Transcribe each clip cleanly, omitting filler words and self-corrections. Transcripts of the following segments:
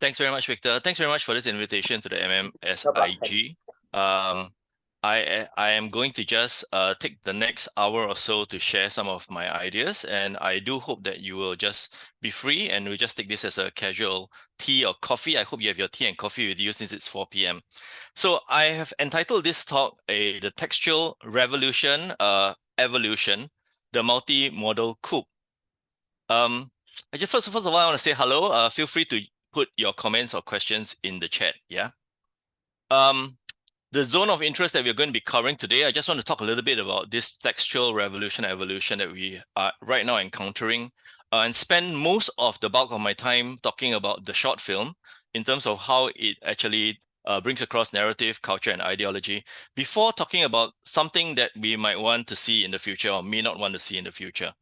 Thanks very much, Victor. Thanks very much for this invitation to the No problem. MMSIG. I am going to just take the next hour or so to share some of my ideas, and I do hope that you will just be free and we just take this as a casual tea or coffee. I hope you have your tea and coffee with you since it's 4 p.m. So I have entitled this talk the Textual Revolution, Evolution, the Multimodal Coup. I just first of all, I want to say hello. Feel free to put your comments or questions in the chat. Yeah. The zone of interest that we're going to be covering today, I just want to talk a little bit about this textual revolution evolution that we are right now encountering, and spend most of the bulk of my time talking about the short film in terms of how it actually brings across narrative, culture, and ideology before talking about something that we might want to see in the future or may not want to see in the future.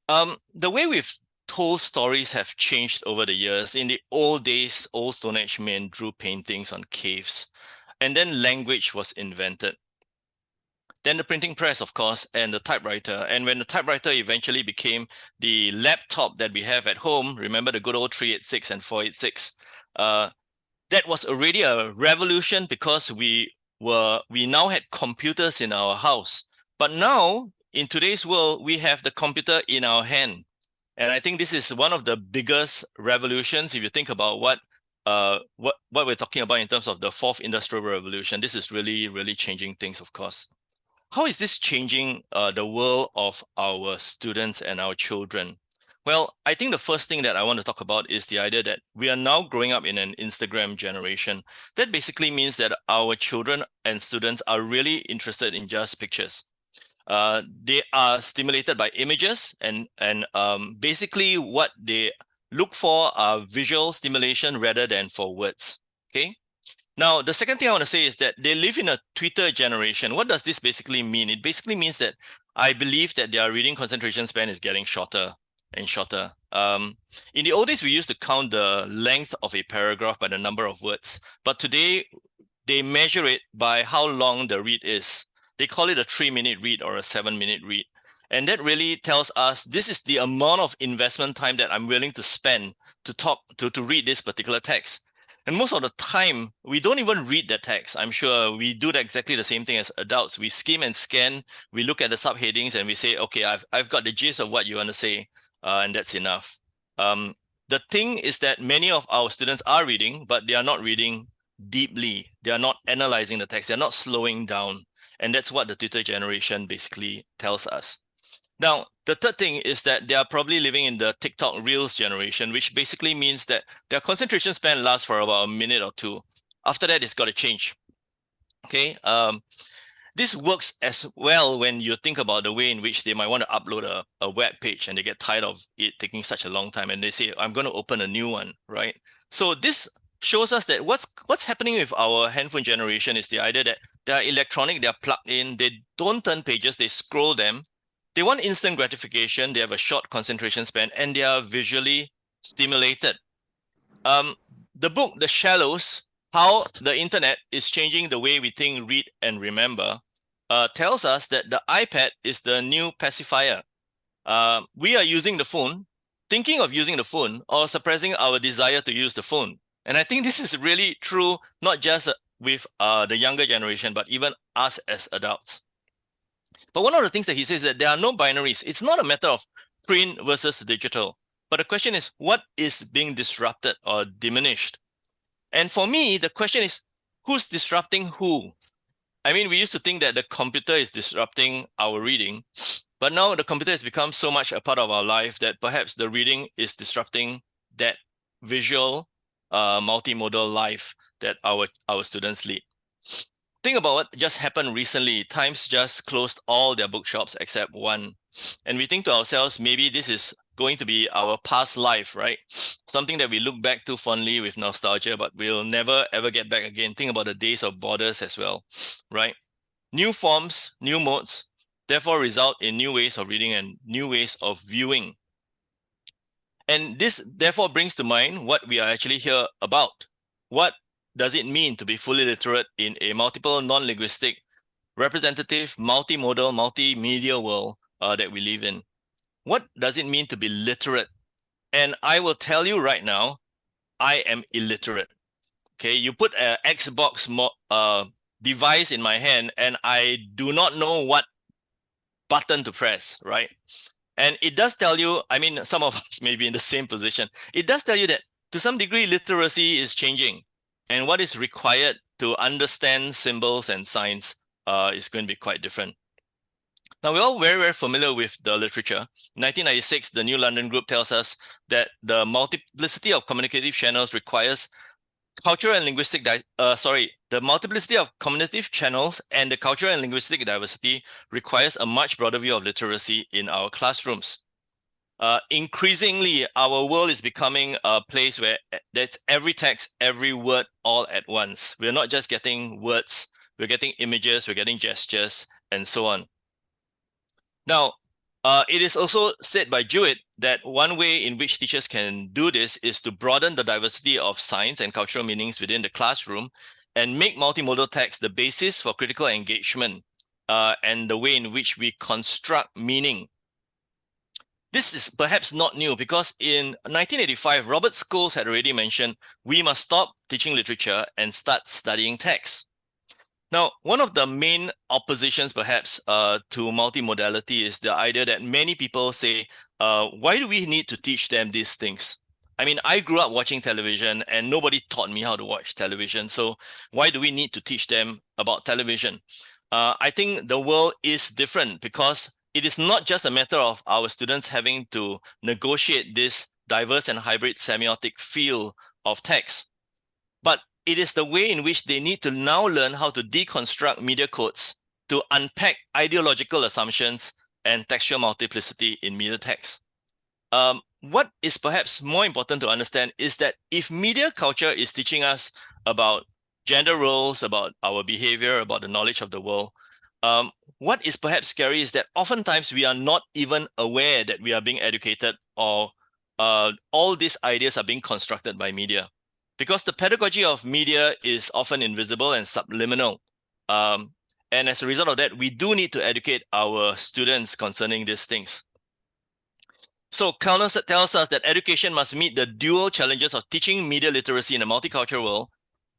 The way we've told stories have changed over the years. In the old days, old Stone Age men drew paintings on caves, and then language was invented. Then the printing press, of course, and the typewriter. And when the typewriter eventually became the laptop that we have at home, remember the good old 386 and 486, that was already a revolution because we now had computers in our house. But now, in today's world, we have the computer in our hand. And I think this is one of the biggest revolutions if you think about what we're talking about in terms of the fourth industrial revolution. This is really, really changing things, of course. How is this changing the world of our students and our children? Well, I think the first thing that I want to talk about is the idea that we are now growing up in an Instagram generation. That basically means that our children and students are really interested in just pictures. They are stimulated by images, and basically what they look for are visual stimulation rather than for words. Okay. Now, the second thing I want to say is that they live in a Twitter generation. What does this basically mean? It basically means that I believe that their reading concentration span is getting shorter and shorter. In the old days, we used to count the length of a paragraph by the number of words, but today they measure it by how long the read is. They call it a 3-minute read or a 7-minute read. And that really tells us this is the amount of investment time that I'm willing to spend to read this particular text. And most of the time, we don't even read the text. I'm sure we do exactly the same thing as adults. We skim and scan, we look at the subheadings and we say, okay, I've got the gist of what you want to say, and that's enough. The thing is that many of our students are reading, but they are not reading deeply. They are not analyzing the text. They're not slowing down. And that's what the Twitter generation basically tells us. Now, the third thing is that they are probably living in the TikTok Reels generation, which basically means that their concentration span lasts for about a minute or two. After that, it's got to change. Okay. This works as well when you think about the way in which they might want to upload a web page and they get tired of it taking such a long time and they say, I'm going to open a new one, right? So this shows us that what's happening with our handphone generation is the idea that they're electronic, they're plugged in, they don't turn pages, they scroll them. They want instant gratification, they have a short concentration span, and they are visually stimulated. The book, The Shallows, How the Internet is Changing the Way We Think, Read, and Remember, tells us that the iPad is the new pacifier. We are using the phone, thinking of using the phone, or suppressing our desire to use the phone. And I think this is really true, not just with the younger generation, but even us as adults. But one of the things that he says is that there are no binaries. It's not a matter of print versus digital. But the question is, what is being disrupted or diminished? And for me, the question is, who's disrupting who? I mean, we used to think that the computer is disrupting our reading, but now the computer has become so much a part of our life that perhaps the reading is disrupting that visual, multimodal life that our students lead. Think about what just happened recently. Times just closed all their bookshops except one. And we think to ourselves, maybe this is going to be our past life, right? Something that we look back to fondly with nostalgia, but we'll never ever get back again. Think about the days of borders as well, right? New forms, new modes, therefore result in new ways of reading and new ways of viewing. And this therefore brings to mind what we are actually here about. What does it mean to be fully literate in a multiple, non-linguistic, representative, multimodal, multimedia world that we live in? What does it mean to be literate? And I will tell you right now, I am illiterate. Okay, you put an Xbox device in my hand and I do not know what button to press, right? And it does tell you, I mean, some of us may be in the same position. It does tell you that to some degree, literacy is changing. And what is required to understand symbols and signs is going to be quite different. Now, we're all very, very familiar with the literature. In 1996, the New London Group tells us that the multiplicity of communicative channels requires cultural and linguistic, the multiplicity of communicative channels and the cultural and linguistic diversity requires a much broader view of literacy in our classrooms. Increasingly, our world is becoming a place where that's every text, every word, all at once. We're not just getting words, we're getting images, we're getting gestures, and so on. Now, it is also said by Jewett that one way in which teachers can do this is to broaden the diversity of signs and cultural meanings within the classroom and make multimodal text the basis for critical engagement and the way in which we construct meaning. This is perhaps not new because in 1985, Robert Scholes had already mentioned we must stop teaching literature and start studying text. Now, one of the main oppositions perhaps to multimodality is the idea that many people say, why do we need to teach them these things? I mean, I grew up watching television and nobody taught me how to watch television. So why do we need to teach them about television? I think the world is different because it is not just a matter of our students having to negotiate this diverse and hybrid semiotic field of text, but it is the way in which they need to now learn how to deconstruct media codes to unpack ideological assumptions and textual multiplicity in media text. What is perhaps more important to understand is that if media culture is teaching us about gender roles, about our behavior, about the knowledge of the world, what is perhaps scary is that oftentimes we are not even aware that we are being educated or all these ideas are being constructed by media. Because the pedagogy of media is often invisible and subliminal. And as a result of that, we do need to educate our students concerning these things. So Kellner tells us that education must meet the dual challenges of teaching media literacy in a multicultural world,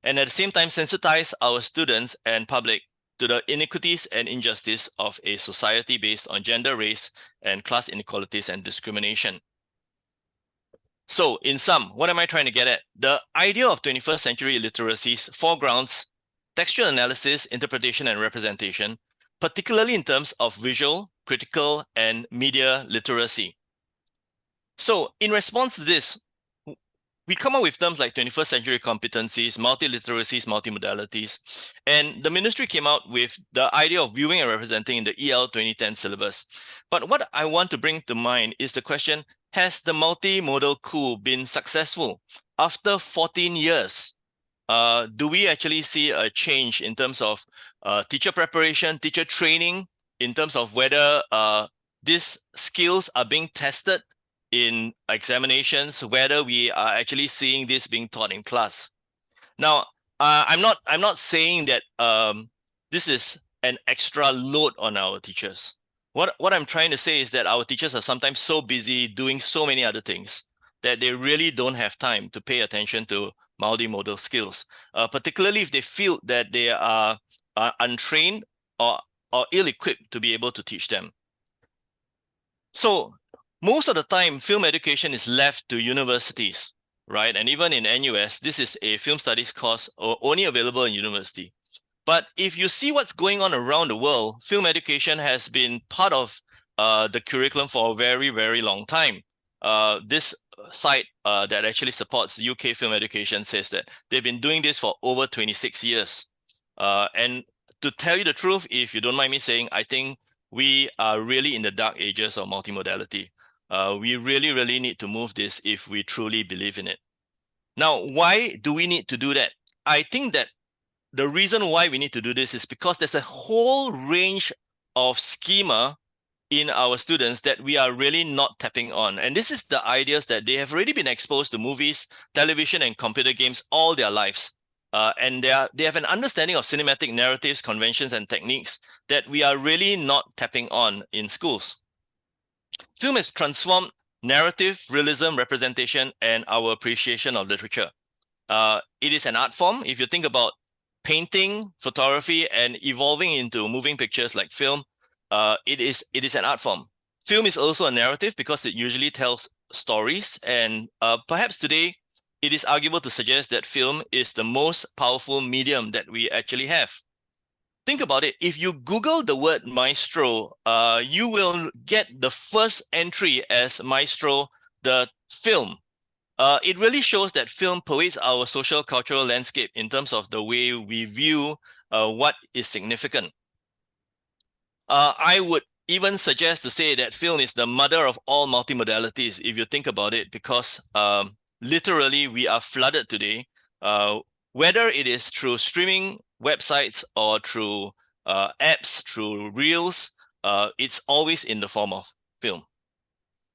and at the same time sensitize our students and public to the inequities and injustice of a society based on gender, race, and class inequalities and discrimination. So in sum, what am I trying to get at? The idea of 21st century literacies foregrounds textual analysis, interpretation, and representation, particularly in terms of visual, critical, and media literacy. So in response to this, we come up with terms like 21st century competencies, multiliteracies, multimodalities, and the ministry came out with the idea of viewing and representing in the EL 2010 syllabus. But what I want to bring to mind is the question, has the multimodal coup been successful? After 14 years, do we actually see a change in terms of teacher preparation, teacher training, in terms of whether these skills are being tested in examinations, whether we are actually seeing this being taught in class? Now, I'm not saying that this is an extra load on our teachers. What I'm trying to say is that our teachers are sometimes so busy doing so many other things that they really don't have time to pay attention to multimodal skills, particularly if they feel that they are untrained or ill-equipped to be able to teach them. So most of the time, film education is left to universities, right? And even in NUS, this is a film studies course only available in university. But if you see what's going on around the world, film education has been part of the curriculum for a very, very long time. This site that actually supports UK film education says that they've been doing this for over 26 years. And to tell you the truth, if you don't mind me saying, I think we are really in the dark ages of multimodality. We really, really need to move this if we truly believe in it. Now, why do we need to do that? I think that the reason why we need to do this is because there's a whole range of schema in our students that we are really not tapping on. And this is the ideas that they have already been exposed to movies, television, and computer games all their lives. And they have an understanding of cinematic narratives, conventions, and techniques that we are really not tapping on in schools. Film has transformed narrative, realism, representation, and our appreciation of literature. It is an art form. If you think about painting, photography, and evolving into moving pictures like film, it is an art form. Film is also a narrative because it usually tells stories, and perhaps today it is arguable to suggest that film is the most powerful medium that we actually have. Think about it. If you Google the word maestro, you will get the first entry as maestro, the film. It really shows that film pervades our social cultural landscape in terms of the way we view what is significant. I would even suggest to say that film is the mother of all multimodalities, if you think about it, because literally we are flooded today, whether it is through streaming websites or through apps, through reels, it's always in the form of film.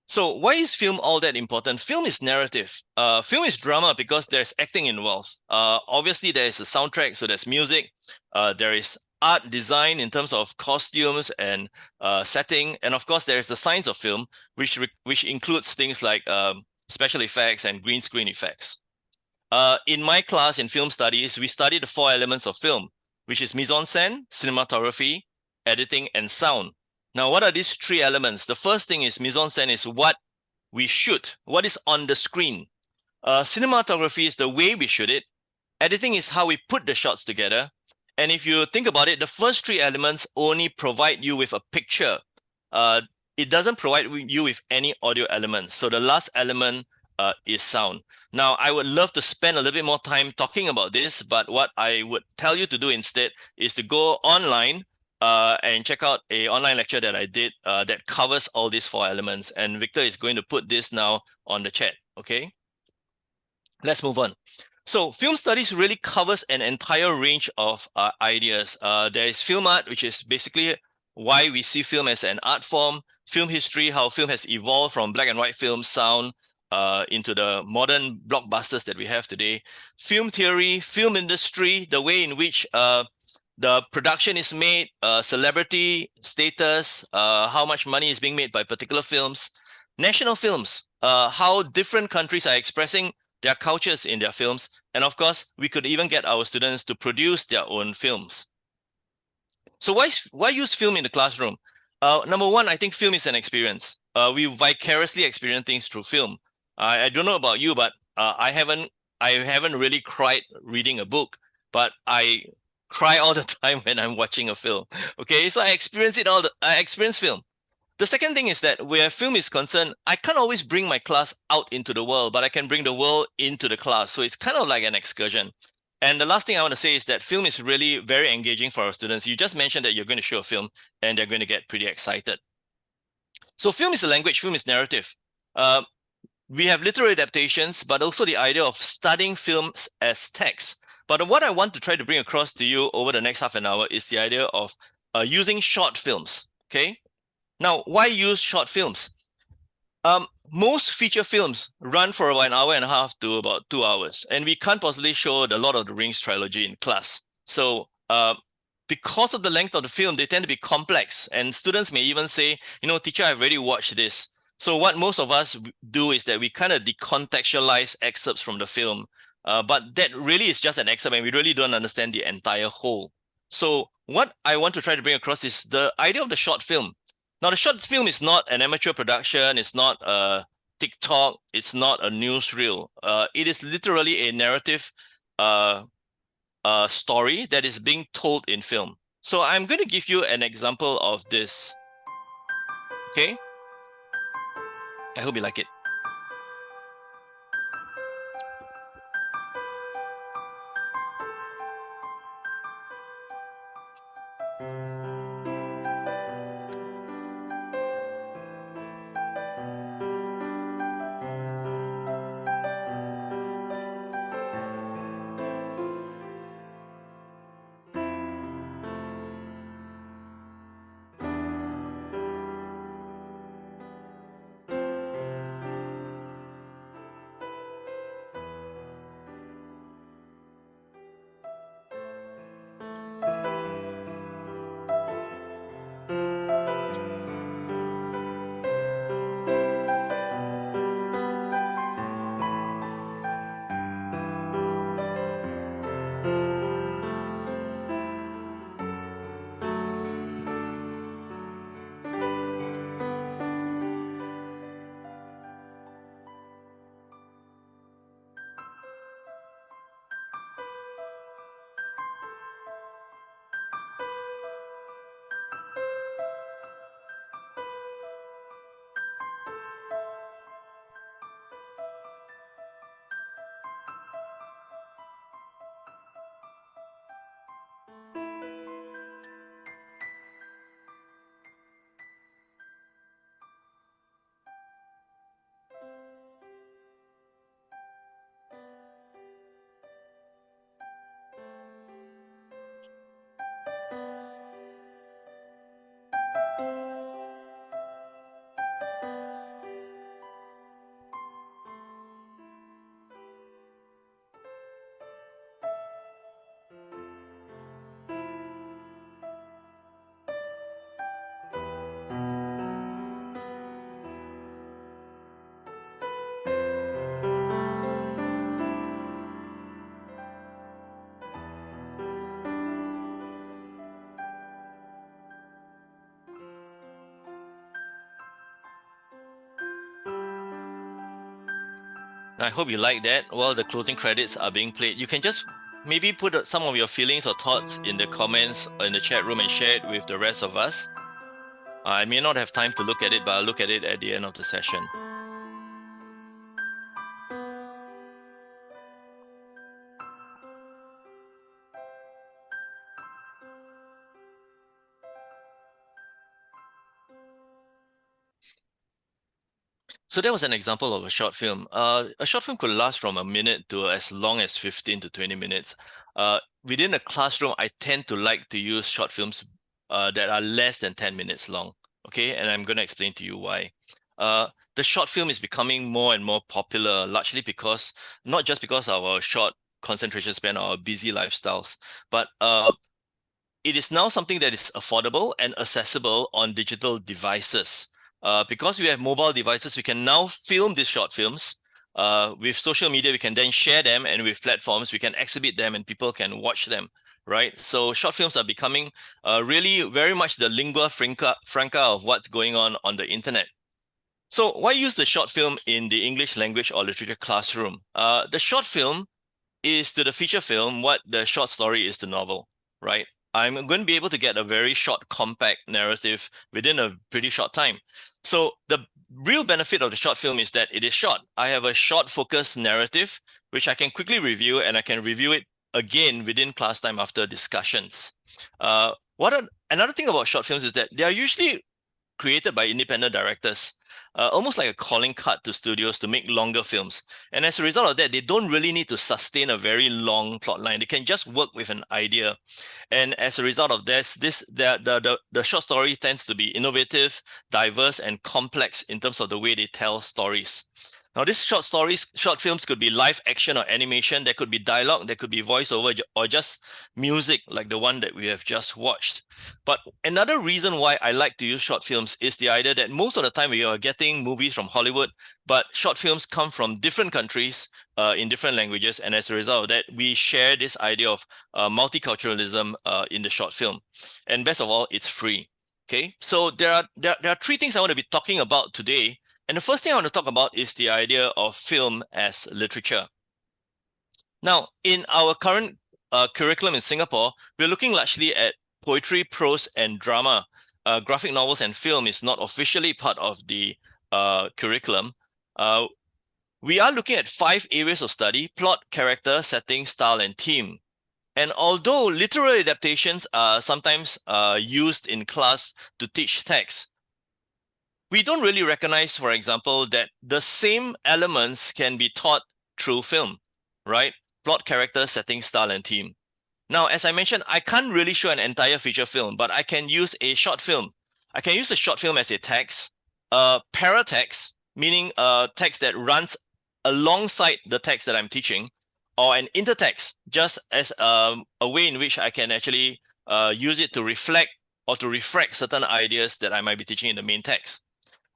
So why is film all that important? Film is narrative. Film is drama because there's acting involved. Obviously, there is a soundtrack, so there's music. There is art design in terms of costumes and setting. And of course, there is the science of film, which includes things like special effects and green screen effects. In my class in film studies, we study the 4 elements of film, which is mise-en-scène, cinematography, editing, and sound. Now, what are these 3 elements? The first thing is mise-en-scène is what we shoot, what is on the screen. Cinematography is the way we shoot it. Editing is how we put the shots together. And if you think about it, the first 3 elements only provide you with a picture. It doesn't provide you with any audio elements. So the last element is sound. Now, I would love to spend a little bit more time talking about this, but what I would tell you to do instead is to go online and check out an online lecture that I did that covers all these 4 elements. And Victor is going to put this now on the chat, okay? Let's move on. So film studies really covers an entire range of ideas. There is film art, which is basically why we see film as an art form, film history, how film has evolved from black and white film, sound, into the modern blockbusters that we have today. Film theory, film industry, the way in which the production is made, celebrity status, how much money is being made by particular films. National films, how different countries are expressing their cultures in their films. And of course, we could even get our students to produce their own films. So why use film in the classroom? Number one, I think film is an experience. We vicariously experience things through film. I don't know about you, but I haven't really cried reading a book, but I cry all the time when I'm watching a film. Okay, so I experience film. The second thing is that where film is concerned, I can't always bring my class out into the world, but I can bring the world into the class. So it's kind of like an excursion. And the last thing I want to say is that film is really very engaging for our students. You just mentioned that you're going to show a film and they're going to get pretty excited. So film is a language, film is narrative. We have literary adaptations, but also the idea of studying films as text. But what I want to try to bring across to you over the next half an hour is the idea of using short films, okay? Now, why use short films? Most feature films run for about 1.5 hours to about 2 hours, and we can't possibly show the Lord of the Rings trilogy in class. So because of the length of the film, they tend to be complex, and students may even say, teacher, I've already watched this. So what most of us do is that we kind of decontextualize excerpts from the film, but that really is just an excerpt, and we really don't understand the entire whole. So what I want to try to bring across is the idea of the short film. Now, the short film is not an amateur production. It's not a TikTok. It's not a newsreel. It is literally a narrative story that is being told in film. So I'm going to give you an example of this. Okay? I hope you like it. I hope you like that. While the closing credits are being played, you can just maybe put some of your feelings or thoughts in the comments or in the chat room and share it with the rest of us. I may not have time to look at it, but I'll look at it at the end of the session. So that was an example of a short film. A short film could last from a minute to as long as 15 to 20 minutes. Within a classroom, I tend to like to use short films that are less than 10 minutes long. Okay, and I'm going to explain to you why. The short film is becoming more and more popular, largely because, not just because of our short concentration span, our busy lifestyles, but it is now something that is affordable and accessible on digital devices. Because we have mobile devices, we can now film these short films. With social media, we can then share them, and with platforms, we can exhibit them and people can watch them, right? So short films are becoming really very much the lingua franca of what's going on the internet. So why use the short film in the English language or literature classroom? The short film is to the feature film what the short story is to novel, right? I'm going to be able to get a very short, compact narrative within a pretty short time. So the real benefit of the short film is that it is short. I have a short, focused narrative, which I can quickly review, and I can review it again within class time after discussions. Another thing about short films is that they are usually created by independent directors, almost like a calling card to studios to make longer films. And as a result of that, they don't really need to sustain a very long plot line. They can just work with an idea. And as a result of the short story tends to be innovative, diverse, and complex in terms of the way they tell stories. Now, these short films could be live action or animation. There could be dialogue, there could be voiceover, or just music like the one that we have just watched. But another reason why I like to use short films is the idea that most of the time we are getting movies from Hollywood, but short films come from different countries in different languages. And as a result of that, we share this idea of multiculturalism in the short film. And best of all, it's free. Okay, so there are three things I want to be talking about today. And the first thing I want to talk about is the idea of film as literature. Now, in our current curriculum in Singapore, we're looking largely at poetry, prose, and drama. Graphic novels and film is not officially part of the curriculum. We are looking at 5 areas of study: plot, character, setting, style, and theme. And although literary adaptations are sometimes used in class to teach text, we don't really recognize, for example, that the same elements can be taught through film, right? Plot, character, setting, style, and theme. Now, as I mentioned, I can't really show an entire feature film, but I can use a short film. I can use a short film as a text, paratext, meaning a text that runs alongside the text that I'm teaching, or an intertext, just as a way in which I can actually use it to reflect or to refract certain ideas that I might be teaching in the main text.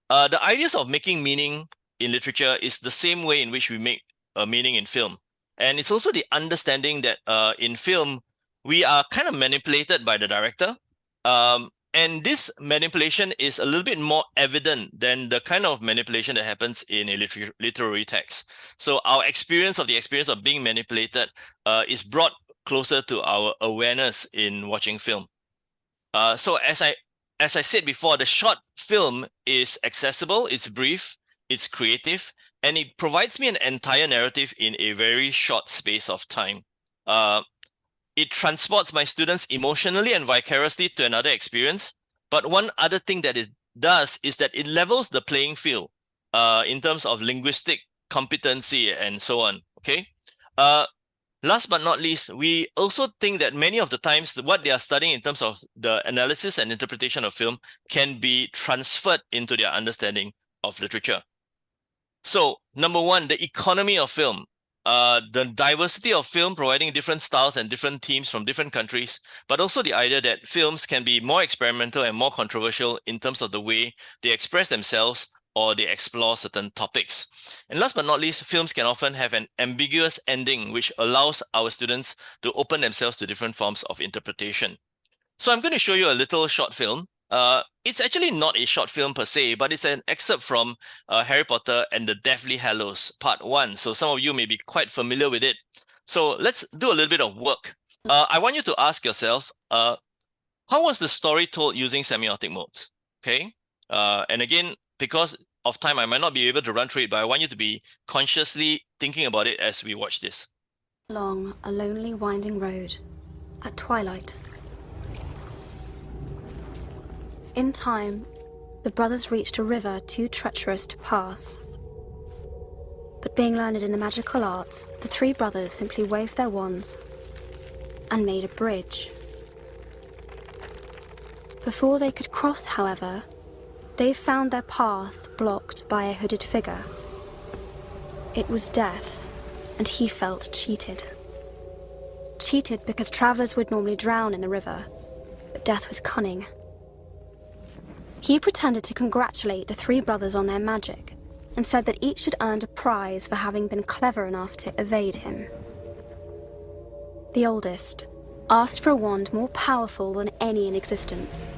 The ideas of making meaning in literature is the same way in which we make a meaning in film. And it's also the understanding that in film, we are kind of manipulated by the director. And this manipulation is a little bit more evident than the kind of manipulation that happens in a literary text. So our experience of being manipulated is brought closer to our awareness in watching film. So as I said before, the short film is accessible, it's brief, it's creative, and it provides me an entire narrative in a very short space of time. It transports my students emotionally and vicariously to another experience. But one other thing that it does is that it levels the playing field in terms of linguistic competency and so on. Okay. Last but not least, we also think that many of the times what they are studying in terms of the analysis and interpretation of film can be transferred into their understanding of literature. So, number one, the economy of film. The diversity of film providing different styles and different themes from different countries, but also the idea that films can be more experimental and more controversial in terms of the way they express themselves or they explore certain topics. And last but not least, films can often have an ambiguous ending, which allows our students to open themselves to different forms of interpretation. So I'm going to show you a little short film. It's actually not a short film per se, but it's an excerpt from Harry Potter and the Deathly Hallows Part 1. So some of you may be quite familiar with it. So let's do a little bit of work. I want you to ask yourself, how was the story told using semiotic modes? Okay. And again, because of time, I might not be able to run through it, but I want you to be consciously thinking about it as we watch this. Along a lonely winding road at twilight. In time, the brothers reached a river too treacherous to pass. But being learned in the magical arts, the three brothers simply waved their wands and made a bridge. Before they could cross, however, they found their path blocked by a hooded figure. It was Death, and he felt cheated. Cheated because travelers would normally drown in the river, but Death was cunning. He pretended to congratulate the three brothers on their magic, and said that each had earned a prize for having been clever enough to evade him. The oldest asked for a wand more powerful than any in existence,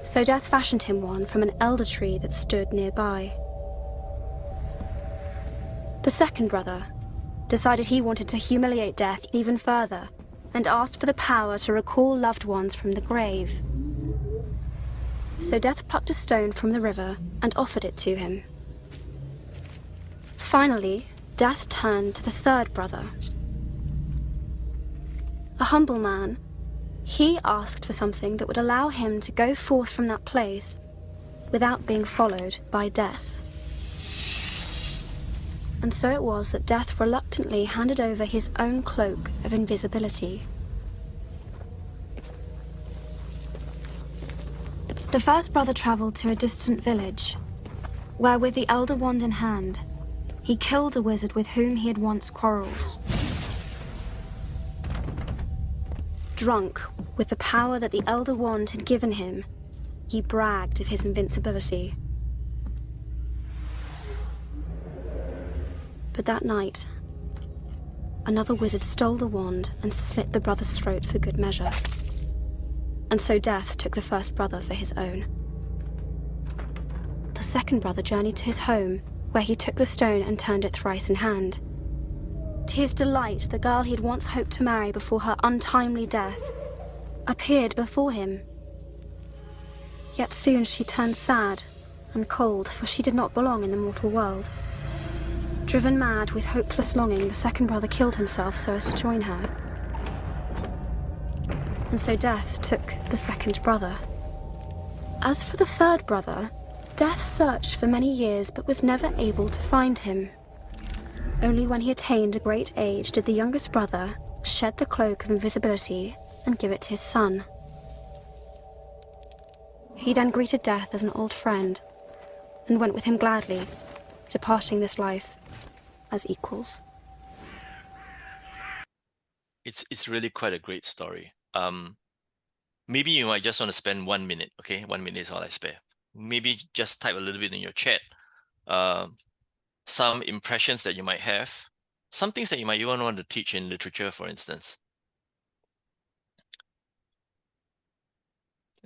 so Death fashioned him one from an elder tree that stood nearby. The second brother decided he wanted to humiliate Death even further, and asked for the power to recall loved ones from the grave. So Death plucked a stone from the river and offered it to him. Finally, Death turned to the third brother. A humble man, he asked for something that would allow him to go forth from that place without being followed by Death. And so it was that Death reluctantly handed over his own cloak of invisibility. The first brother traveled to a distant village, where with the elder wand in hand, he killed a wizard with whom he had once quarreled. Drunk with the power that the elder wand had given him, he bragged of his invincibility. But that night, another wizard stole the wand and slit the brother's throat for good measure. And so Death took the first brother for his own. The second brother journeyed to his home, where he took the stone and turned it thrice in hand. To his delight, the girl he had once hoped to marry before her untimely death appeared before him. Yet soon she turned sad and cold, for she did not belong in the mortal world. Driven mad with hopeless longing, the second brother killed himself so as to join her. And so Death took the second brother. As for the third brother, Death searched for many years but was never able to find him. Only when he attained a great age did the youngest brother shed the cloak of invisibility and give it to his son. He then greeted Death as an old friend and went with him gladly, departing this life as equals. It's really quite a great story. Maybe you might just want to spend 1 minute, okay? 1 minute is all I spare. Maybe just type a little bit in your chat. Some impressions that you might have, some things that you might even want to teach in literature, for instance.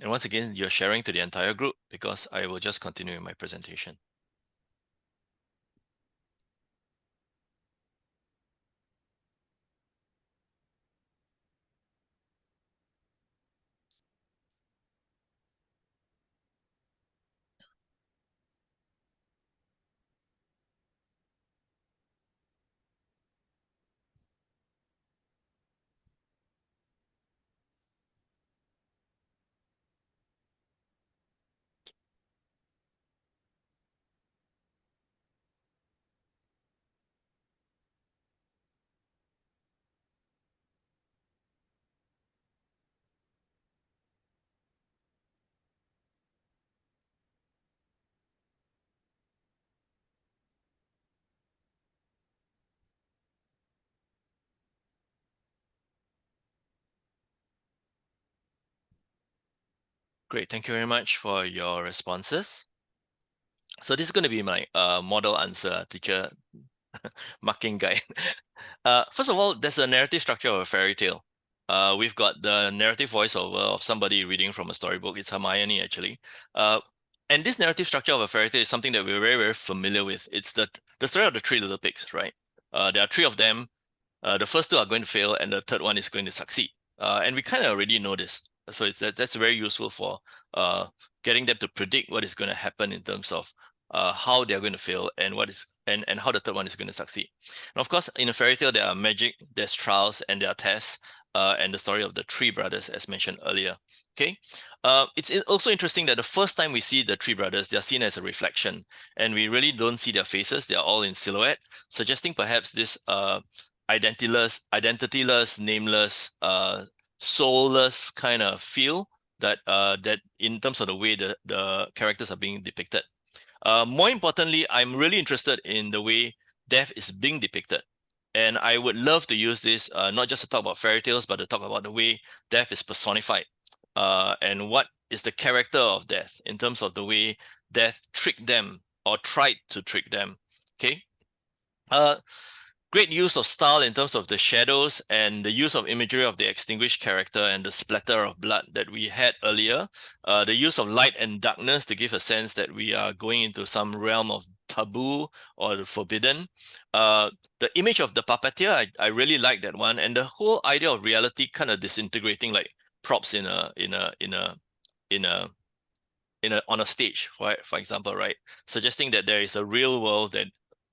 And once again, you're sharing to the entire group because I will just continue my presentation. Great, thank you very much for your responses. So this is going to be my model answer, teacher marking guide. First of all, there's a narrative structure of a fairy tale. We've got the narrative voiceover of somebody reading from a storybook. It's Hermione, actually. And this narrative structure of a fairy tale is something that we're very, very familiar with. It's the story of the three little pigs, right? There are three of them. The first two are going to fail, and the third one is going to succeed. And we kind of already know this. So that's very useful for getting them to predict what is going to happen in terms of how they're going to fail and and how the third one is going to succeed. And of course, in a fairy tale, there are magic, there's trials, and there are tests, and the story of the three brothers, as mentioned earlier. Okay, it's also interesting that the first time we see the three brothers, they're seen as a reflection, and we really don't see their faces. They're all in silhouette, suggesting perhaps this identityless, nameless, soulless kind of feel that that in terms of the way the characters are being depicted. More importantly, I'm really interested in the way death is being depicted. And I would love to use this not just to talk about fairy tales, but to talk about the way death is personified, and what is the character of death in terms of the way death tricked them or tried to trick them. Okay. Great use of style in terms of the shadows and the use of imagery of the extinguished character and the splatter of blood that we had earlier. The use of light and darkness to give a sense that we are going into some realm of taboo or the forbidden. The image of the puppeteer, I really like that one, and the whole idea of reality kind of disintegrating like props on a stage, right? For example, right, suggesting that there is a real world, that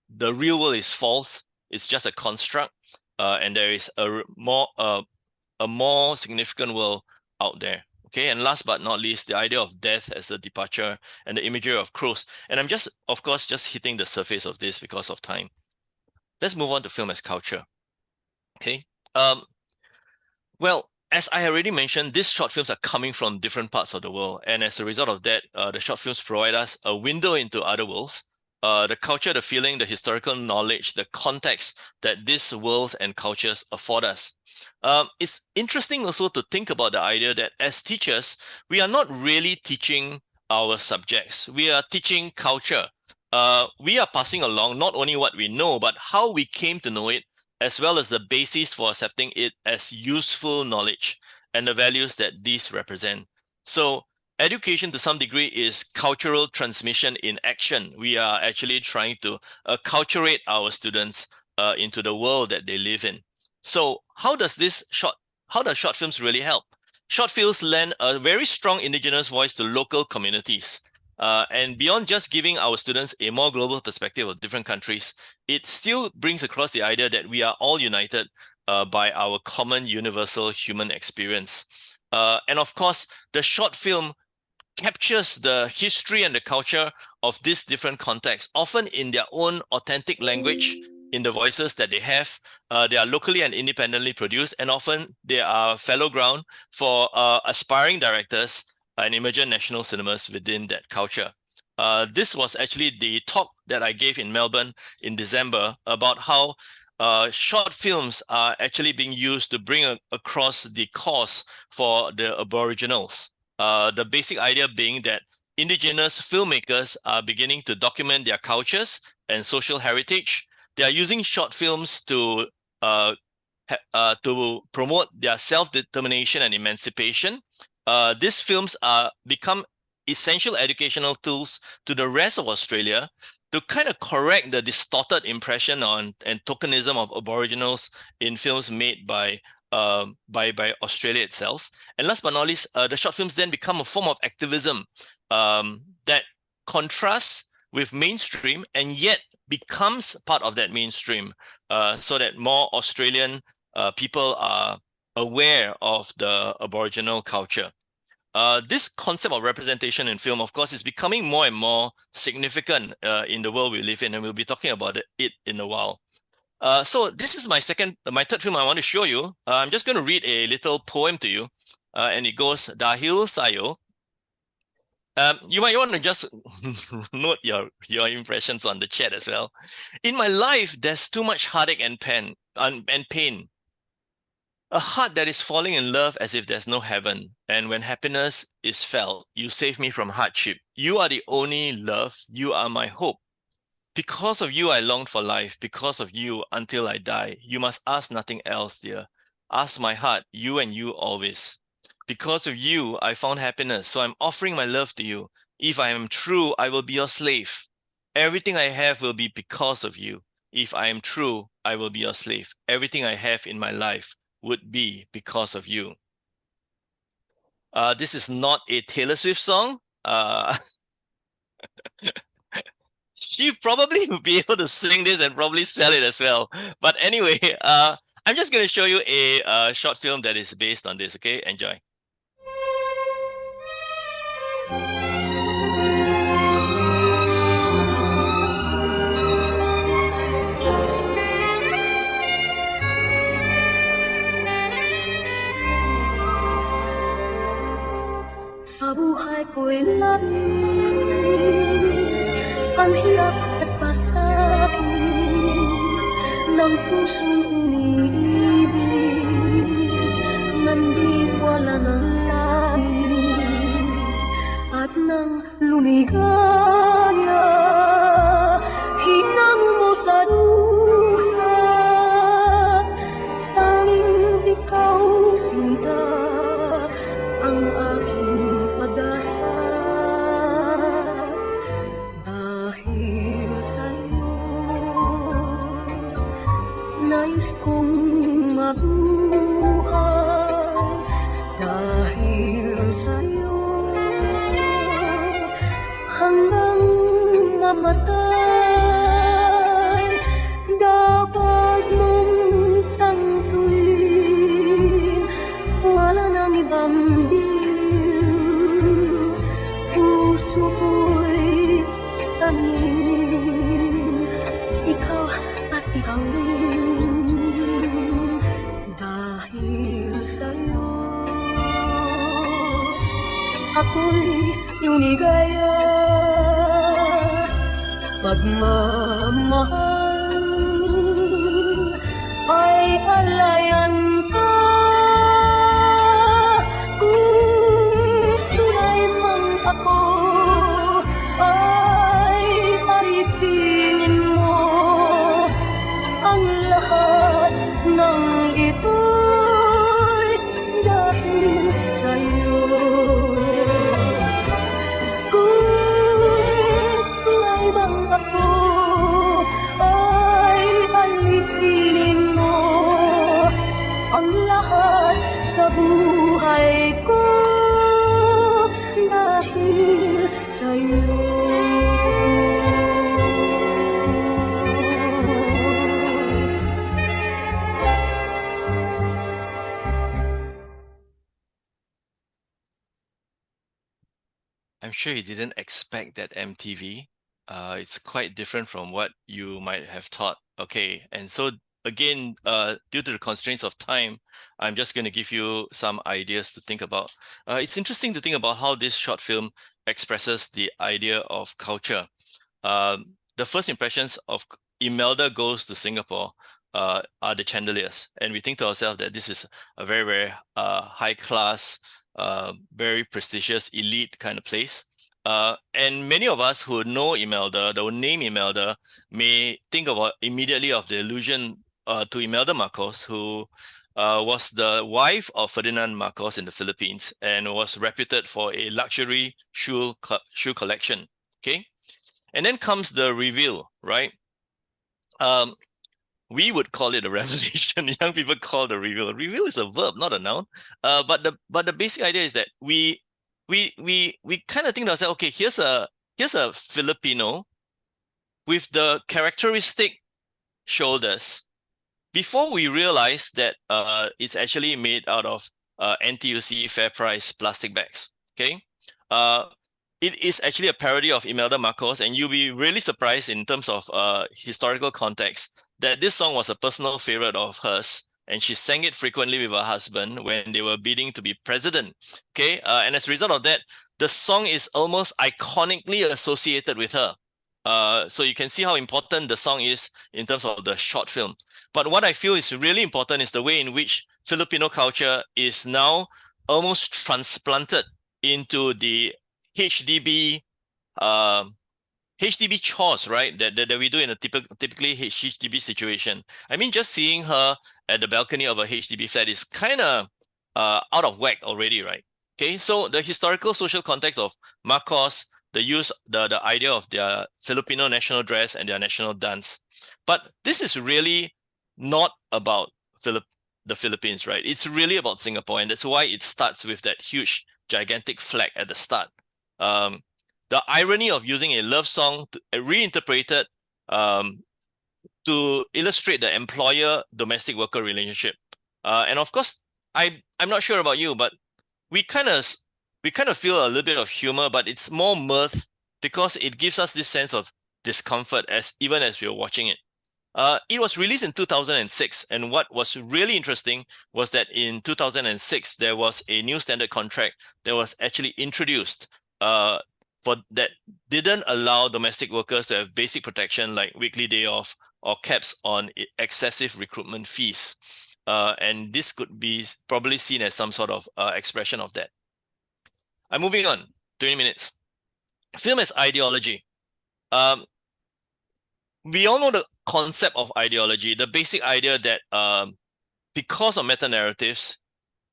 the real world is false. It's just a construct, and there is a more significant world out there. Okay, and last but not least, the idea of death as a departure and the imagery of crows. And I'm just, of course, just hitting the surface of this because of time. Let's move on to film as culture. Okay. Well, as I already mentioned, these short films are coming from different parts of the world, and as a result of that, the short films provide us a window into other worlds. The culture, the feeling, the historical knowledge, the context that these worlds and cultures afford us. It's interesting also to think about the idea that as teachers, we are not really teaching our subjects. We are teaching culture. We are passing along not only what we know, but how we came to know it, as well as the basis for accepting it as useful knowledge and the values that these represent. So education to some degree is cultural transmission in action. We are actually trying to acculturate our students into the world that they live in. So how does short films really help? Short films lend a very strong indigenous voice to local communities. And beyond just giving our students a more global perspective of different countries, it still brings across the idea that we are all united by our common universal human experience. And of course, the short film captures the history and the culture of these different contexts, often in their own authentic language, in the voices that they have. They are locally and independently produced, and often they are fallow ground for aspiring directors and emergent national cinemas within that culture. This was actually the talk that I gave in Melbourne in December about how short films are actually being used to bring across the cause for the Aboriginals. The basic idea being that indigenous filmmakers are beginning to document their cultures and social heritage. They are using short films to promote their self-determination and emancipation. These films are become essential educational tools to the rest of Australia to kind of correct the distorted impression on and tokenism of Aboriginals in films made by Australia itself. And last but not least, the short films then become a form of activism that contrasts with mainstream and yet becomes part of that mainstream, so that more Australian people are aware of the Aboriginal culture. This concept of representation in film, of course, is becoming more and more significant in the world we live in, and we'll be talking about it in a while. So this is my third film I want to show you. I'm just going to read a little poem to you, and it goes, Dahil Sayo. You might want to just note your impressions on the chat as well. In my life, there's too much heartache and pain. A heart that is falling in love as if there's no heaven. And when happiness is felt, you save me from hardship. You are the only love. You are my hope. Because of you, I long for life. Because of you, until I die. You must ask nothing else, dear. Ask my heart, you and you always. Because of you, I found happiness, so I'm offering my love to you. If I am true, I will be your slave. Everything I have will be because of you. If I am true, I will be your slave. Everything I have in my life would be because of you. This is not a Taylor Swift song. She probably would be able to sing this and probably sell it as well. But anyway, I'm just going to show you a short film that is based on this. Okay, enjoy. Sa buhay ko'y labis ang hirap at pasakit ng pusong umiibig nandi wala ng langit at nang lumigaya hinang mo sa dusa tanging ikaw sinta ang aking pag-asa dahil sa'yo nais kong mabuhay dahil sa'yo hanggang mamatay dapat mong tantuin wala nang ibang bilin puso ko'y tanging ikaw at ikaw rin dahil sa'yo ako'y lumigaya pagmamahal ay alayan ka kung tunay man ako ay aripinin mo ang lahat ng ito'y dahil sa'yo kung tunay bang ako ay alipinin mo ang lahat sa buhay ko dahil sa'yo. I'm sure you didn't expect that MTV. It's quite different from what you might have thought. Okay, and so again, due to the constraints of time, I'm just going to give you some ideas to think about. It's interesting to think about how this short film expresses the idea of culture. The first impressions of Imelda Goes to Singapore are the chandeliers, and we think to ourselves that this is a very, very high class, very prestigious, elite kind of place. And many of us who know Imelda, the name Imelda, may think about immediately of the allusion to Imelda Marcos, who was the wife of Ferdinand Marcos in the Philippines and was reputed for a luxury shoe collection. Okay, and then comes the reveal, right? We would call it a revelation. Young people call the reveal. Reveal is a verb, not a noun. But the basic idea is that we kind of think to ourselves, okay, here's a Filipino with the characteristic shoulders. Before we realize that it's actually made out of NTUC fair price plastic bags. Okay, it is actually a parody of Imelda Marcos, and you'll be really surprised in terms of historical context that this song was a personal favorite of hers, and she sang it frequently with her husband when they were bidding to be president. Okay, and as a result of that, the song is almost iconically associated with her. So you can see how important the song is in terms of the short film. But what I feel is really important is the way in which Filipino culture is now almost transplanted into the HDB HDB chores, right? That we do in a typically HDB situation. I mean, just seeing her at the balcony of a HDB flat is kind of out of whack already, right? Okay, so the historical social context of Marcos, the idea of their Filipino national dress and their national dance. But this is really not about the Philippines, right? It's really about Singapore, and that's why it starts with that huge, gigantic flag at the start. The irony of using a love song reinterpreted to illustrate the employer-domestic worker relationship. And of course, I'm not sure about you, but we kind of feel a little bit of humor, but it's more mirth because it gives us this sense of discomfort even as we're watching it. It was released in 2006, and what was really interesting was that in 2006 there was a new standard contract that was actually introduced for that didn't allow domestic workers to have basic protection like weekly day off or caps on excessive recruitment fees. And this could be probably seen as some sort of expression of that. I'm moving on, 20 minutes. Film as ideology. We all know the concept of ideology, the basic idea that because of meta-narratives,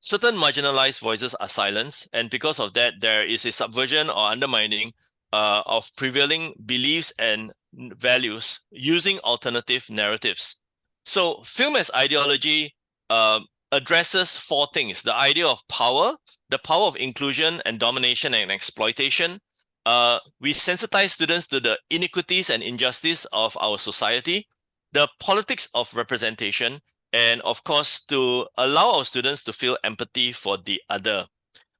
certain marginalized voices are silenced, and because of that, there is a subversion or undermining of prevailing beliefs and values using alternative narratives. So film as ideology addresses four things: the idea of power, the power of inclusion and domination and exploitation. We sensitize students to the inequities and injustice of our society, the politics of representation, and of course, to allow our students to feel empathy for the other.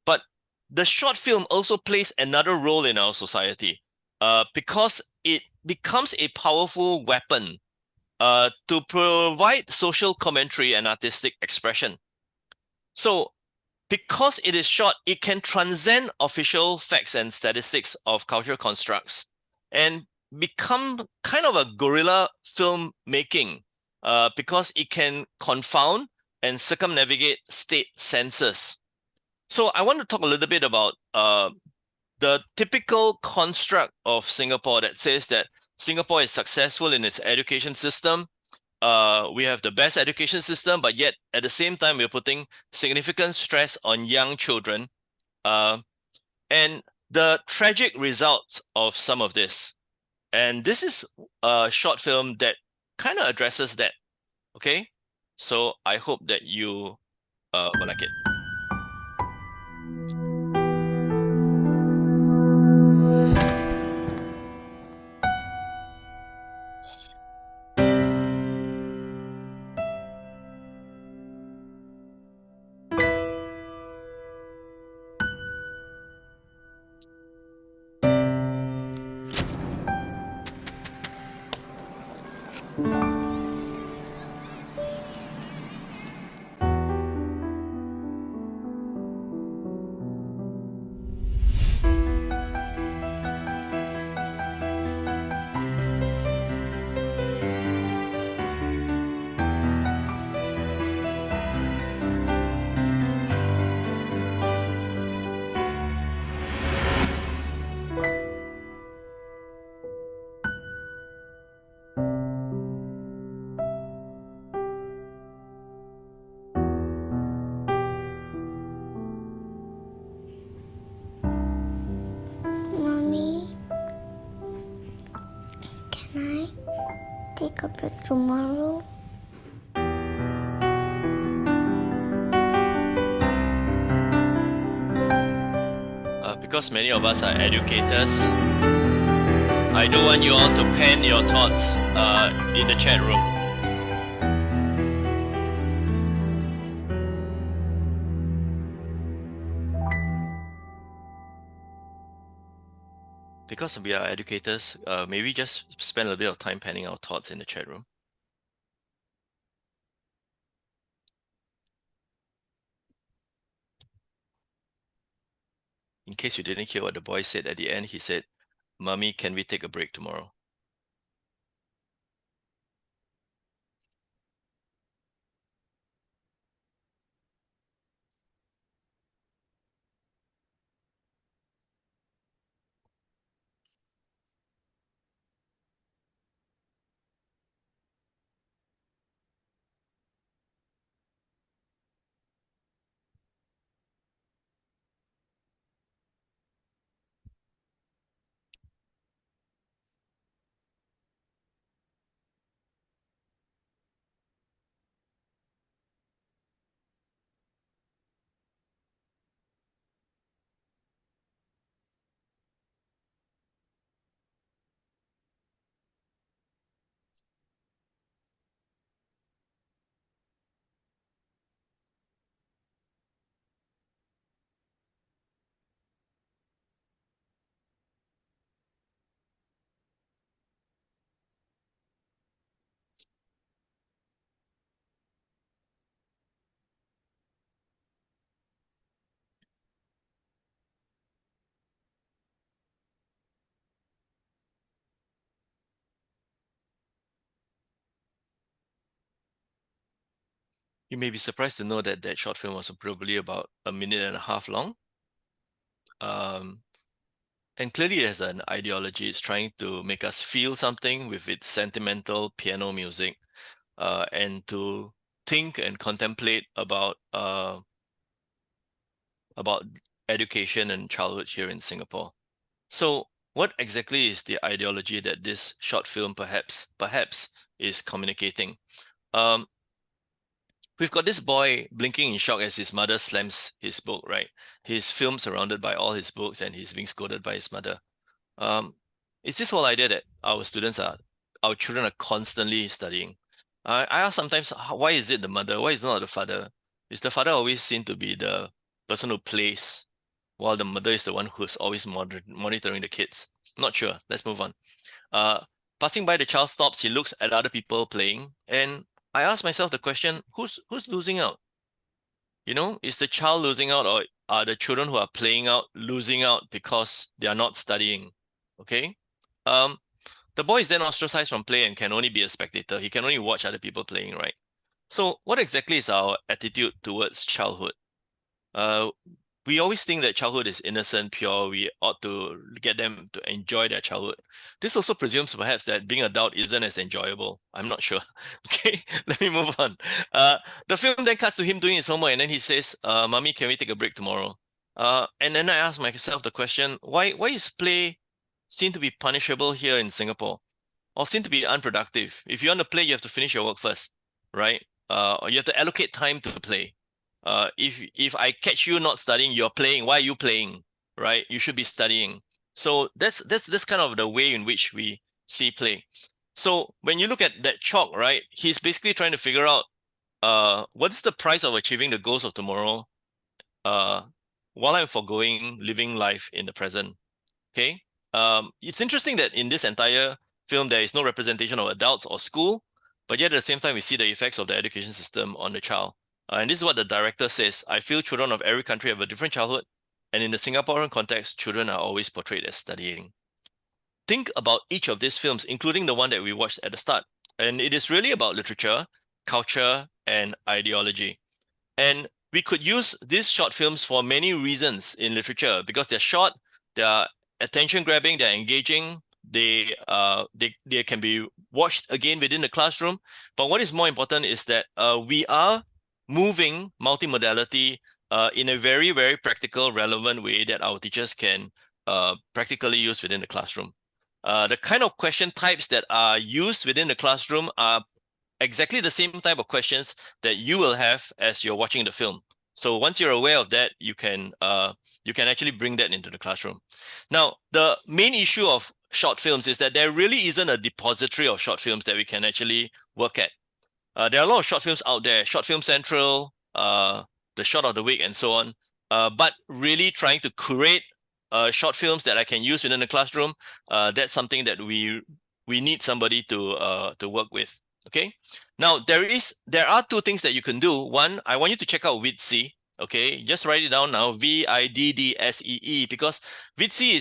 But the short film also plays another role in our society because it becomes a powerful weapon to provide social commentary and artistic expression. So because it is short, it can transcend official facts and statistics of cultural constructs and become kind of a guerrilla filmmaking because it can confound and circumnavigate state censors. So I want to talk a little bit about the typical construct of Singapore that says that Singapore is successful in its education system. We have the best education system, but yet at the same time, we're putting significant stress on young children. And the tragic results of some of this. And this is a short film that kind of addresses that. Okay, so I hope that you will like it. Mommy, can I take a break tomorrow? Because many of us are educators, I do want you all to pen your thoughts in the chat room. Because we are educators, maybe just spend a little bit of time penning our thoughts in the chat room. In case you didn't hear what the boy said at the end, he said, "Mommy, can we take a break tomorrow?" You may be surprised to know that that short film was probably about 1.5 minutes long. And clearly it has an ideology. It's trying to make us feel something with its sentimental piano music, and to think and contemplate about education and childhood here in Singapore. So what exactly is the ideology that this short film perhaps is communicating? We've got this boy blinking in shock as his mother slams his book, right? He's filmed surrounded by all his books and he's being scolded by his mother. It's this whole idea that our children are constantly studying. I ask sometimes, why is it the mother? Why is it not the father? Is the father always seen to be the person who plays, while the mother is the one who's always monitoring the kids? Not sure. Let's move on. Passing by, the child stops. He looks at other people playing, and I ask myself the question: who's losing out? You know, is the child losing out, or are the children who are playing out losing out because they are not studying? Okay. The boy is then ostracized from play and can only be a spectator. He can only watch other people playing, right? So what exactly is our attitude towards childhood? We always think that childhood is innocent, pure. We ought to get them to enjoy their childhood. This also presumes perhaps that being an adult isn't as enjoyable. I'm not sure. Okay, let me move on. The film then cuts to him doing his homework, and then he says, "Mommy, can we take a break tomorrow?" And then I ask myself the question, why is play seen to be punishable here in Singapore, or seen to be unproductive? If you want to play, you have to finish your work first, right? Or you have to allocate time to play. If I catch you not studying, you're playing. Why are you playing? Right? You should be studying. So that's kind of the way in which we see play. So when you look at that chalk, right, he's basically trying to figure out what's the price of achieving the goals of tomorrow while I'm foregoing living life in the present. Okay. It's interesting that in this entire film there is no representation of adults or school, but yet at the same time we see the effects of the education system on the child. And this is what the director says: "I feel children of every country have a different childhood, and in the Singaporean context, children are always portrayed as studying." Think about each of these films, including the one that we watched at the start. And it is really about literature, culture, and ideology. And we could use these short films for many reasons in literature, because they're short, they're attention grabbing, they're engaging, they can be watched again within the classroom. But what is more important is that we are moving multimodality in a very, very practical, relevant way that our teachers can practically use within the classroom. The kind of question types that are used within the classroom are exactly the same type of questions that you will have as you're watching the film. So once you're aware of that, you can actually bring that into the classroom. Now, the main issue of short films is that there really isn't a depository of short films that we can actually work at. There are a lot of short films out there, Short Film Central, the Short of the Week, and so on. But really trying to curate short films that I can use within the classroom, that's something that we need somebody to work with. Okay. Now there are two things that you can do. One, I want you to check out Vidsee. Okay, just write it down now, Viddsee, because Vidsee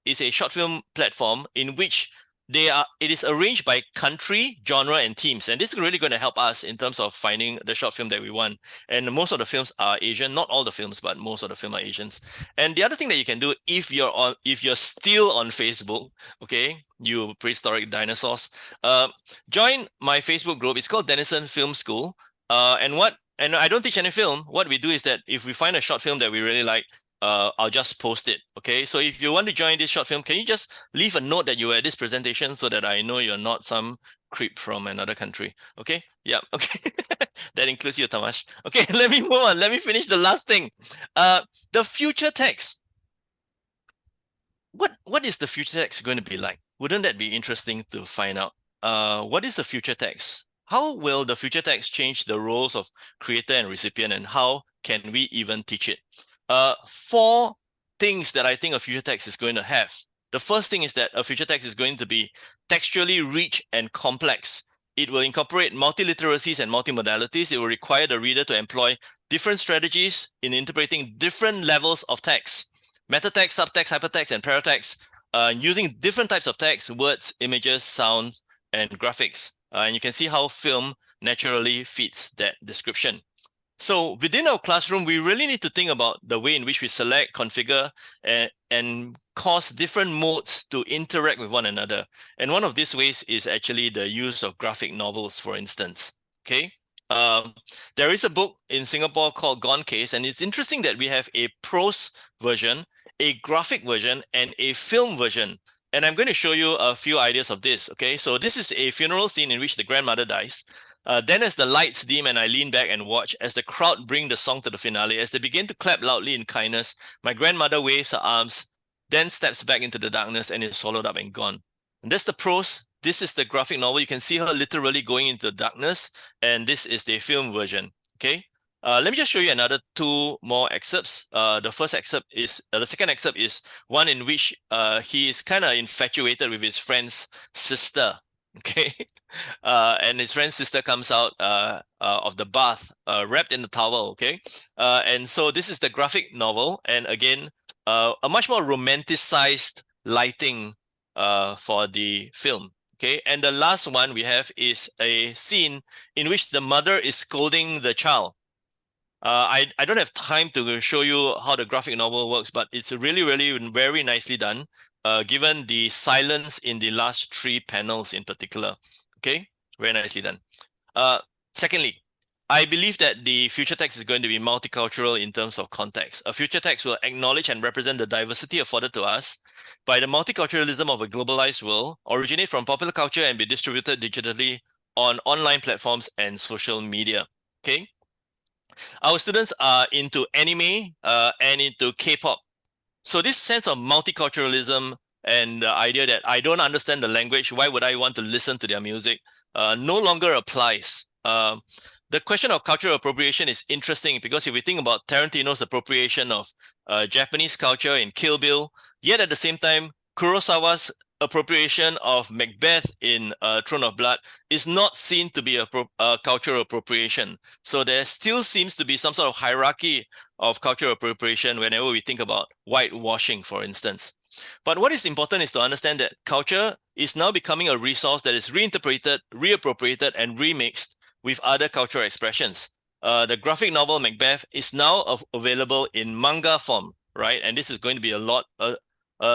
is a short film platform in which it is arranged by country, genre, and themes. And this is really going to help us in terms of finding the short film that we want. And most of the films are Asian, not all the films, but most of the film are Asians. And the other thing that you can do, if you're still on Facebook, okay, you prehistoric dinosaurs, join my Facebook group. It's called Denison Film School. And I don't teach any film. What we do is that if we find a short film that we really like, I'll just post it. Okay, so if you want to join this short film, can you just leave a note that you were at this presentation so that I know you're not some creep from another country? Okay, yeah, okay. That includes you, Tamash. Okay, let me move on. Let me finish the last thing. The future text. What is the future text going to be like? Wouldn't that be interesting to find out? What is the future text? How will the future text change the roles of creator and recipient, and how can we even teach it? 4 things that I think a future text is going to have. The first thing is that a future text is going to be textually rich and complex. It will incorporate multiliteracies and multimodalities. It will require the reader to employ different strategies in interpreting different levels of text: metatext, subtext, hypertext, and paratext, using different types of text: words, images, sounds, and graphics. And you can see how film naturally fits that description. So within our classroom, we really need to think about the way in which we select, configure, and cause different modes to interact with one another. And one of these ways is actually the use of graphic novels, for instance. Okay. There is a book in Singapore called Gone Case, and it's interesting that we have a prose version, a graphic version, and a film version. And I'm going to show you a few ideas of this. Okay, so this is a funeral scene in which the grandmother dies. Then as the lights dim and I lean back and watch, as the crowd bring the song to the finale, as they begin to clap loudly in kindness, my grandmother waves her arms, then steps back into the darkness and is swallowed up and gone. And that's the prose. This is the graphic novel. You can see her literally going into the darkness, and this is the film version. Okay. Let me just show you another two more excerpts. The second excerpt is one in which he is kind of infatuated with his friend's sister. Okay. And his friend's sister comes out of the bath, wrapped in the towel. Okay. And so this is the graphic novel. And again, a much more romanticized lighting for the film. Okay. And the last one we have is a scene in which the mother is scolding the child. I don't have time to show you how the graphic novel works, but it's really, really very nicely done, given the silence in the last three panels in particular. Okay, very nicely done. Secondly, I believe that the future text is going to be multicultural in terms of context. A future text will acknowledge and represent the diversity afforded to us by the multiculturalism of a globalized world, originate from popular culture and be distributed digitally on online platforms and social media. Okay. Our students are into anime and into K-pop. So this sense of multiculturalism and the idea that I don't understand the language, why would I want to listen to their music, no longer applies. The question of cultural appropriation is interesting because if we think about Tarantino's appropriation of Japanese culture in Kill Bill, yet at the same time, Kurosawa's appropriation of Macbeth in Throne of Blood is not seen to be a cultural appropriation. So there still seems to be some sort of hierarchy of cultural appropriation whenever we think about whitewashing, for instance. But what is important is to understand that culture is now becoming a resource that is reinterpreted, reappropriated, and remixed with other cultural expressions. The graphic novel Macbeth is now available in manga form, right? And this is going to be a lot,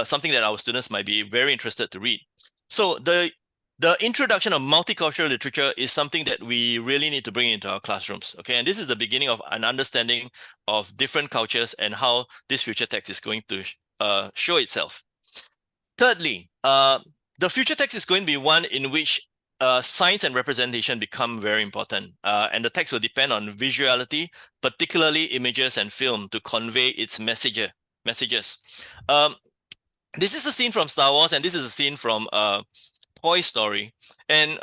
something that our students might be very interested to read. So the introduction of multicultural literature is something that we really need to bring into our classrooms. Okay, and this is the beginning of an understanding of different cultures and how this future text is going to show itself. Thirdly, the future text is going to be one in which science and representation become very important, and the text will depend on visuality, particularly images and film, to convey its messages. This is a scene from Star Wars, and this is a scene from Toy Story. And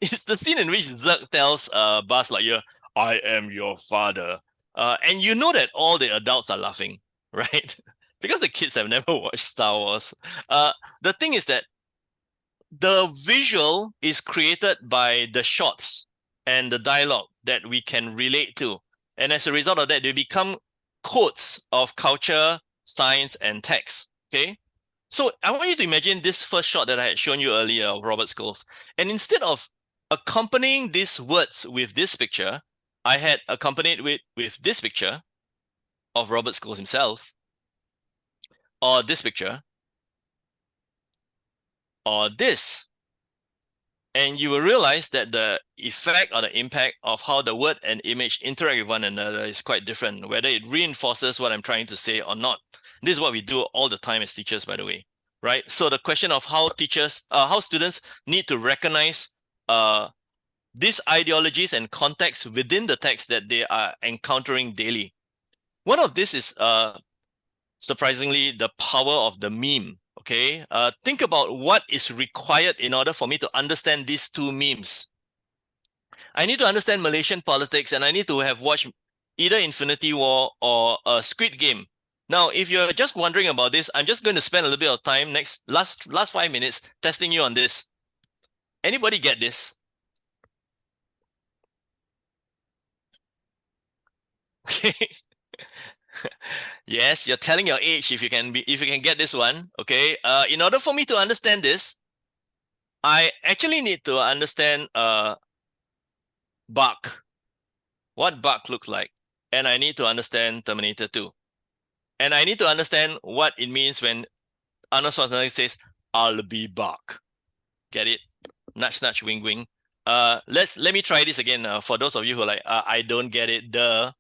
it's the scene in which Zurg tells Buzz Lightyear, "I am your father." And you know that all the adults are laughing, right? Because the kids have never watched Star Wars. The thing is that the visual is created by the shots and the dialogue that we can relate to. And as a result of that, they become codes of culture, science, and text. Okay, so I want you to imagine this first shot that I had shown you earlier of Robert Scholes. And instead of accompanying these words with this picture, I had accompanied with this picture of Robert Scholes himself, or this picture, or this. And you will realize that the effect or the impact of how the word and image interact with one another is quite different, whether it reinforces what I'm trying to say or not. This is what we do all the time as teachers, by the way, right? So the question of how students need to recognize these ideologies and contexts within the text that they are encountering daily. One of this is surprisingly the power of the meme. Okay, think about what is required in order for me to understand these two memes. I need to understand Malaysian politics, and I need to have watched either Infinity War or Squid Game. Now, if you're just wondering about this, I'm just going to spend a little bit of time last 5 minutes testing you on this. Anybody get this? Okay. Yes, you're telling your age if you can get this one. Okay. In order for me to understand this, I actually need to understand Buck, what Buck looks like. And I need to understand Terminator 2. And I need to understand what it means when Arnold Schwarzenegger says, I'll be Buck. Get it? Nudge, nudge, wing, wing. Let me try this again for those of you who are like, I don't get it, duh.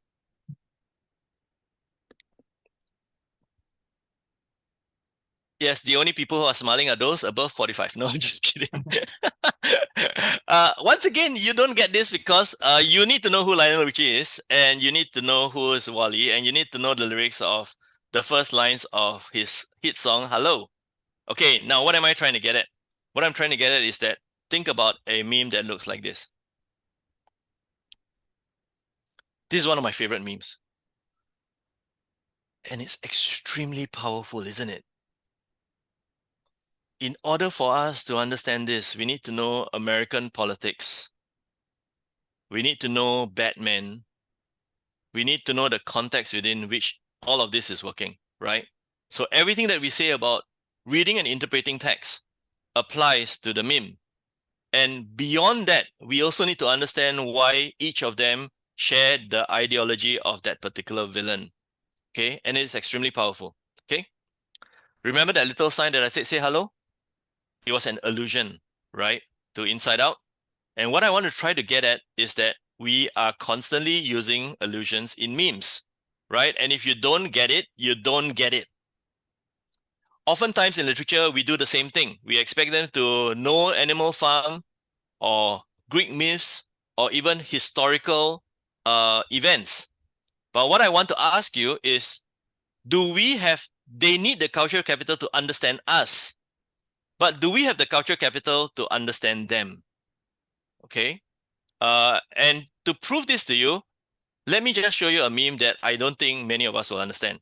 Yes, the only people who are smiling are those above 45. No, I'm just kidding. Once again, you don't get this because you need to know who Lionel Richie is, and you need to know who is Wally, and you need to know the lyrics of the first lines of his hit song, Hello. Okay, now what am I trying to get at? What I'm trying to get at is that think about a meme that looks like this. This is one of my favorite memes. And it's extremely powerful, isn't it? In order for us to understand this, we need to know American politics. We need to know Batman. We need to know the context within which all of this is working, right? So everything that we say about reading and interpreting text applies to the meme. And beyond that, we also need to understand why each of them share the ideology of that particular villain. Okay, and it's extremely powerful. Okay, remember that little sign that I said, say hello? It was an allusion, right, to Inside Out. And what I want to try to get at is that we are constantly using allusions in memes, right? And if you don't get it, you don't get it. Oftentimes in literature, we do the same thing. We expect them to know Animal Farm or Greek myths or even historical events. But what I want to ask you is, they need the cultural capital to understand us, but do we have the cultural capital to understand them? Okay. And to prove this to you, let me just show you a meme that I don't think many of us will understand.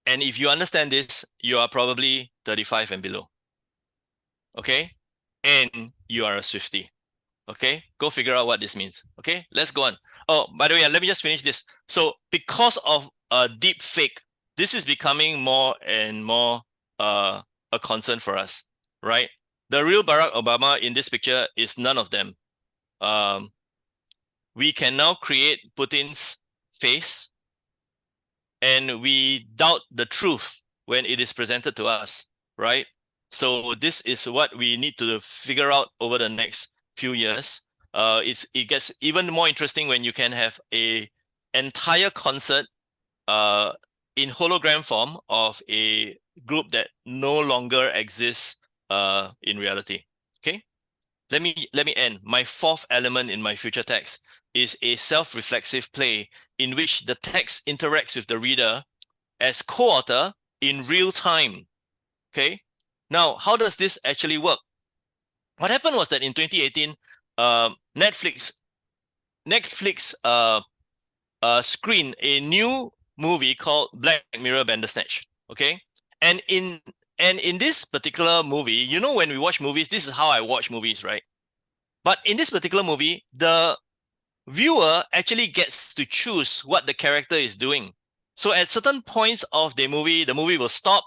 And if you understand this, you are probably 35 and below. Okay? And you are a Swiftie. Okay? Go figure out what this means. Okay? Let's go on. Oh, by the way, let me just finish this. So because of a deep fake, this is becoming more and more a concern for us, right? The real Barack Obama in this picture is none of them. We can now create Putin's face, and we doubt the truth when it is presented to us, right? So this is what we need to figure out over the next few years. It gets even more interesting when you can have a entire concert in hologram form of a group that no longer exists in reality. Okay, let me end. My fourth element in my future text is a self-reflexive play in which the text interacts with the reader as co-author in real time. Okay, now how does this actually work? What happened was that in 2018, Netflix screened a new movie called Black Mirror Bandersnatch. Okay, and in this particular movie, you know, when we watch movies, this is how I watch movies, right? But in this particular movie, the viewer actually gets to choose what the character is doing. So at certain points of the movie will stop,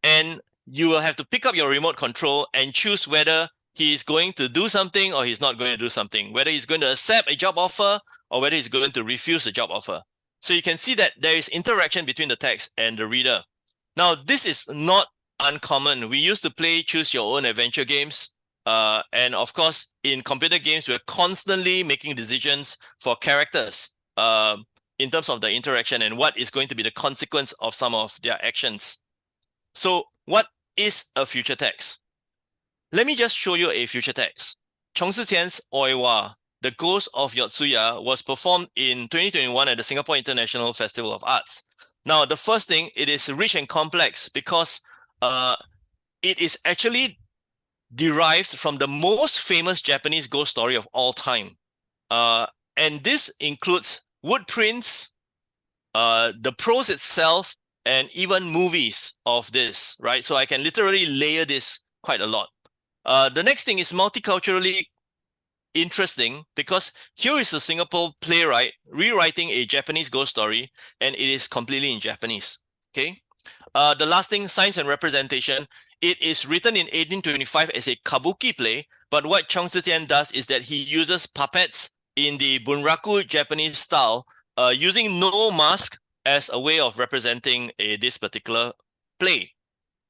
and you will have to pick up your remote control and choose whether he's going to do something or he's not going to do something, whether he's going to accept a job offer or whether he's going to refuse a job offer. So you can see that there is interaction between the text and the reader. Now, this is not uncommon. We used to play choose your own adventure games. And of course, in computer games, we're constantly making decisions for characters in terms of the interaction and what is going to be the consequence of some of their actions. So what is a future text? Let me just show you a future text. Chong Si-Qian's Oiwa, The Ghost of Yotsuya, was performed in 2021 at the Singapore International Festival of Arts. Now, the first thing, it is rich and complex because it is actually derived from the most famous Japanese ghost story of all time. And this includes wood prints, the prose itself, and even movies of this, right? So I can literally layer this quite a lot. The next thing is multiculturally interesting because here is a Singapore playwright rewriting a Japanese ghost story, and it is completely in Japanese. Okay. The last thing, Science and Representation. It is written in 1825 as a kabuki play, but what Chong Zitian does is that he uses puppets in the bunraku Japanese style, using no mask as a way of representing this particular play.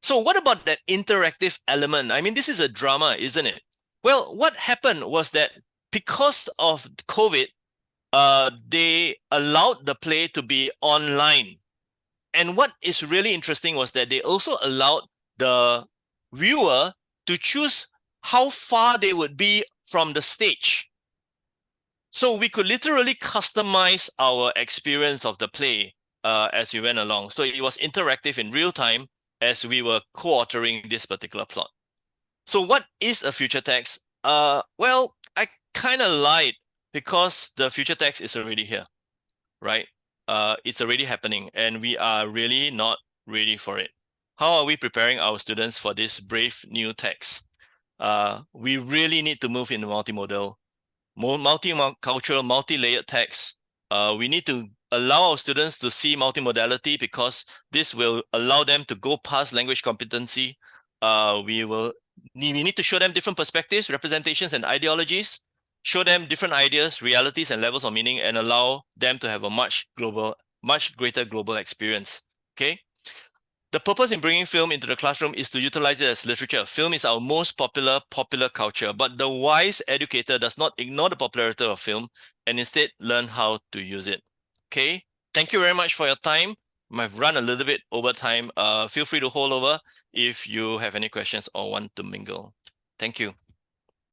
So what about that interactive element? I mean, this is a drama, isn't it? Well, what happened was that because of COVID, they allowed the play to be online. And what is really interesting was that they also allowed the viewer to choose how far they would be from the stage. So we could literally customize our experience of the play as we went along. So it was interactive in real time as we were co-authoring this particular plot. So what is a future text? Well, I kind of lied because the future text is already here, right? It's already happening and we are really not ready for it. How are we preparing our students for this brave new text? We really need to move in multimodal, multicultural, multi-layered text. We need to allow our students to see multimodality because this will allow them to go past language competency. We need to show them different perspectives, representations, and ideologies, show them different ideas, realities, and levels of meaning, and allow them to have a much greater global experience. Okay. The purpose in bringing film into the classroom is to utilize it as literature. Film is our most popular culture, but the wise educator does not ignore the popularity of film and instead learn how to use it. Okay, thank you very much for your time. I've run a little bit over time. Feel free to hold over if you have any questions or want to mingle. Thank you.